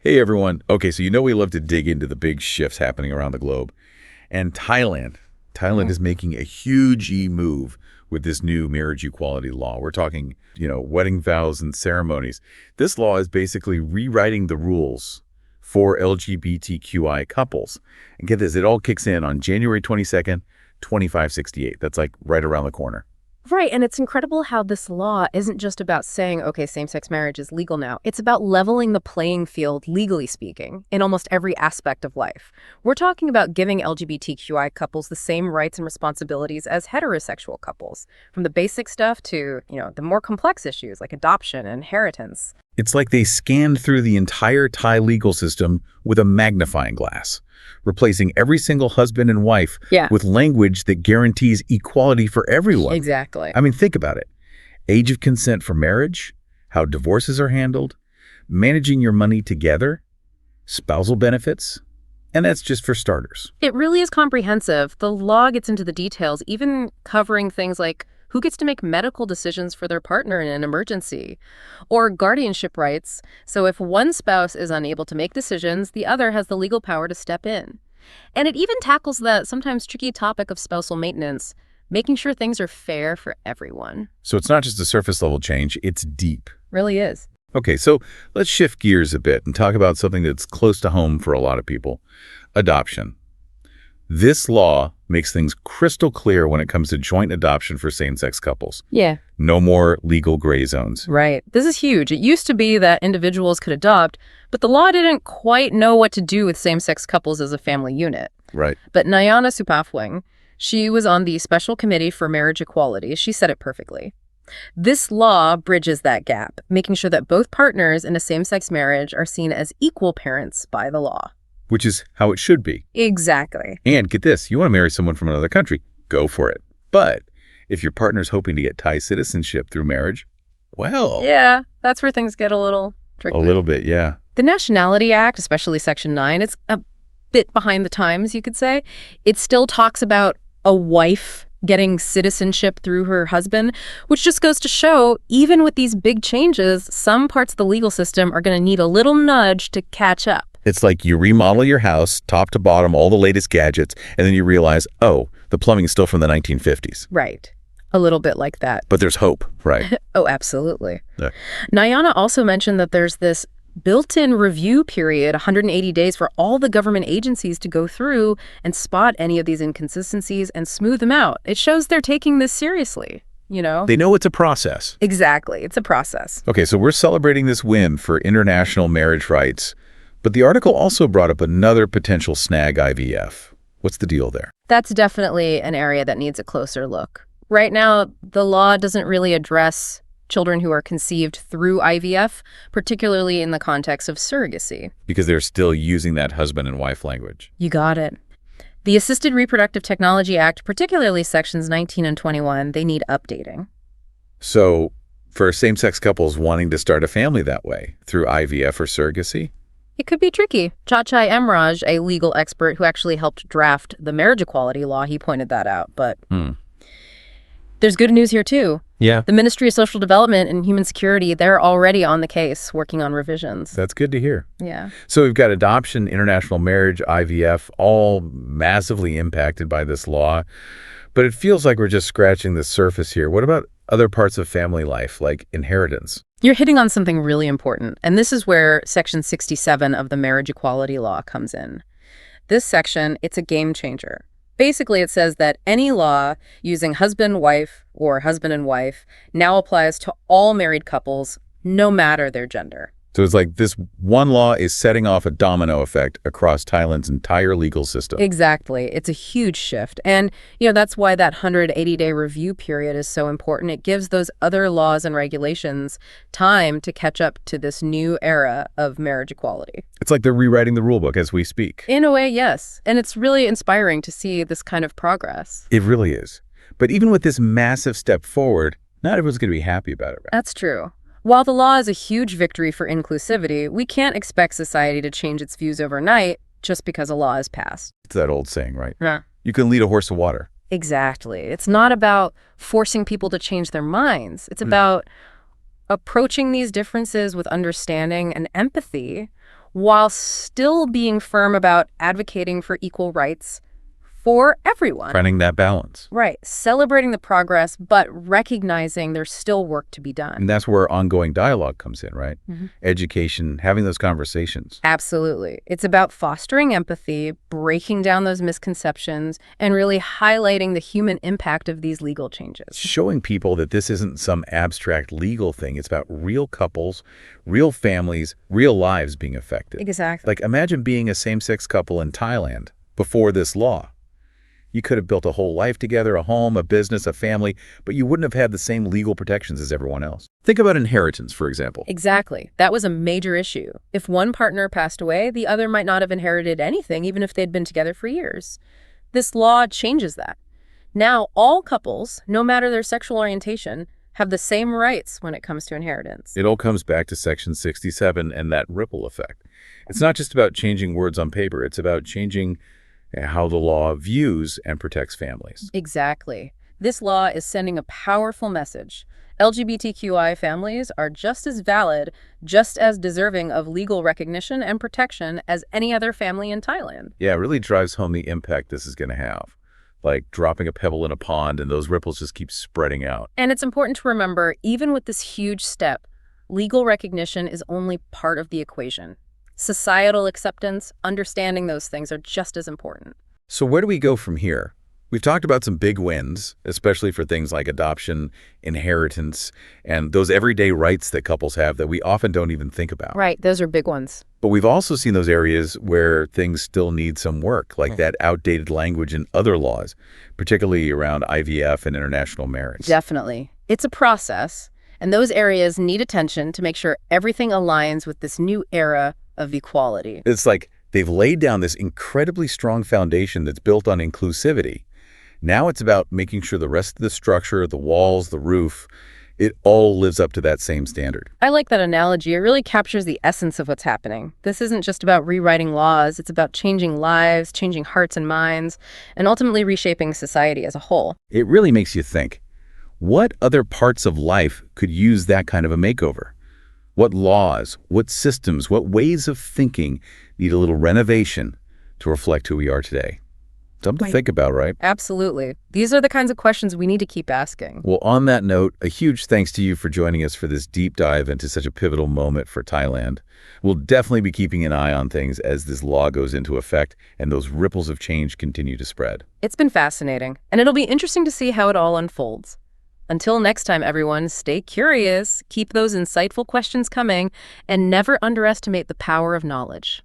Hey everyone. Okay, so we love to dig into the big shifts happening around the globe. And Thailand is making a huge move with this new marriage equality law. We're talking, wedding vows and ceremonies. This law is basically rewriting the rules for LGBTQI couples. And get this, it all kicks in on January 22nd, 2568. That's like right around the corner. Right, and it's incredible how this law isn't just about saying, okay, same-sex marriage is legal now. It's about leveling the playing field, legally speaking, in almost every aspect of life. We're talking about giving LGBTQI couples the same rights and responsibilities as heterosexual couples, from the basic stuff to, the more complex issues like adoption and inheritance. It's like they scanned through the entire Thai legal system with a magnifying glass, replacing every single husband and wife with language that guarantees equality for everyone. Exactly. I mean, think about it. Age of consent for marriage, how divorces are handled, managing your money together, spousal benefits, and that's just for starters. It really is comprehensive. The law gets into the details, even covering things like who gets to make medical decisions for their partner in an emergency, or guardianship rights. So if one spouse is unable to make decisions, the other has the legal power to step in. And it even tackles the sometimes tricky topic of spousal maintenance, making sure things are fair for everyone. So it's not just a surface level change, it's deep. Really is. Okay, so let's shift gears a bit and talk about something that's close to home for a lot of people: adoption. This law makes things crystal clear when it comes to joint adoption for same-sex couples. Yeah. No more legal gray zones. Right. This is huge. It used to be that individuals could adopt, but the law didn't quite know what to do with same-sex couples as a family unit. Right. But Nyana Supafwing, she was on the Special Committee for Marriage Equality. She said it perfectly. This law bridges that gap, making sure that both partners in a same-sex marriage are seen as equal parents by the law. Which is how it should be. Exactly. And get this, you want to marry someone from another country, go for it. But if your partner's hoping to get Thai citizenship through marriage, well... Yeah, that's where things get a little tricky. A little bit, yeah. The Nationality Act, especially Section 9, it's a bit behind the times, you could say. It still talks about a wife getting citizenship through her husband, which just goes to show, even with these big changes, some parts of the legal system are going to need a little nudge to catch up. It's like you remodel your house, top to bottom, all the latest gadgets, and then you realize, oh, the plumbing is still from the 1950s. Right. A little bit like that. But there's hope, right? Oh, absolutely. Yeah. Nyana also mentioned that there's this built-in review period, 180 days, for all the government agencies to go through and spot any of these inconsistencies and smooth them out. It shows they're taking this seriously, They know it's a process. Exactly. It's a process. Okay, so we're celebrating this win for international marriage rights. But the article also brought up another potential snag: IVF. What's the deal there? That's definitely an area that needs a closer look. Right now, the law doesn't really address children who are conceived through IVF, particularly in the context of surrogacy. Because they're still using that husband and wife language. You got it. The Assisted Reproductive Technology Act, particularly Sections 19 and 21, they need updating. So for same-sex couples wanting to start a family that way, through IVF or surrogacy? It could be tricky. Chachai Emraj, a legal expert who actually helped draft the marriage equality law, he pointed that out. But there's good news here, too. Yeah. The Ministry of Social Development and Human Security, they're already on the case working on revisions. That's good to hear. Yeah. So we've got adoption, international marriage, IVF, all massively impacted by this law. But it feels like we're just scratching the surface here. What about other parts of family life, like inheritance? You're hitting on something really important, and this is where Section 67 of the marriage equality law comes in. This section, it's a game changer. Basically, it says that any law using husband-wife or husband and wife now applies to all married couples, no matter their gender. So it's like this one law is setting off a domino effect across Thailand's entire legal system. Exactly. It's a huge shift. And, that's why that 180-day review period is so important. It gives those other laws and regulations time to catch up to this new era of marriage equality. It's like they're rewriting the rule book as we speak. In a way, yes. And it's really inspiring to see this kind of progress. It really is. But even with this massive step forward, not everyone's going to be happy about it, right? That's true. While the law is a huge victory for inclusivity, we can't expect society to change its views overnight just because a law is passed. It's that old saying, right? Yeah. You can lead a horse to water. Exactly. It's not about forcing people to change their minds. It's about approaching these differences with understanding and empathy while still being firm about advocating for equal rights for everyone. Finding that balance. Right. Celebrating the progress, but recognizing there's still work to be done. And that's where ongoing dialogue comes in, right? Education, having those conversations. Absolutely. It's about fostering empathy, breaking down those misconceptions, and really highlighting the human impact of these legal changes. Showing people that this isn't some abstract legal thing. It's about real couples, real families, real lives being affected. Exactly. Like, imagine being a same-sex couple in Thailand before this law. You could have built a whole life together, a home, a business, a family, but you wouldn't have had the same legal protections as everyone else. Think about inheritance, for example. Exactly. That was a major issue. If one partner passed away, the other might not have inherited anything, even if they'd been together for years. This law changes that. Now, all couples, no matter their sexual orientation, have the same rights when it comes to inheritance. It all comes back to Section 67 and that ripple effect. It's not just about changing words on paper. It's about changing how the law views and protects families. Exactly. This law is sending a powerful message. LGBTQI families are just as valid, just as deserving of legal recognition and protection as any other family in Thailand. Yeah, it really drives home the impact this is going to have. Like dropping a pebble in a pond and those ripples just keep spreading out. And it's important to remember, even with this huge step, legal recognition is only part of the equation. Societal acceptance, understanding those things are just as important. So where do we go from here? We've talked about some big wins, especially for things like adoption, inheritance, and those everyday rights that couples have that we often don't even think about. Right, those are big ones. But we've also seen those areas where things still need some work, like that outdated language in other laws, particularly around IVF and international marriage. Definitely. It's a process, and those areas need attention to make sure everything aligns with this new era of equality. It's like they've laid down this incredibly strong foundation that's built on inclusivity. Now it's about making sure the rest of the structure, the walls, the roof, it all lives up to that same standard. I like that analogy. It really captures the essence of what's happening. This isn't just about rewriting laws. It's about changing lives, changing hearts and minds, and ultimately reshaping society as a whole. It really makes you think, what other parts of life could use that kind of a makeover? What laws, what systems, what ways of thinking need a little renovation to reflect who we are today? Something to think about, right? Absolutely. These are the kinds of questions we need to keep asking. Well, on that note, a huge thanks to you for joining us for this deep dive into such a pivotal moment for Thailand. We'll definitely be keeping an eye on things as this law goes into effect and those ripples of change continue to spread. It's been fascinating, and it'll be interesting to see how it all unfolds. Until next time, everyone, stay curious, keep those insightful questions coming, and never underestimate the power of knowledge.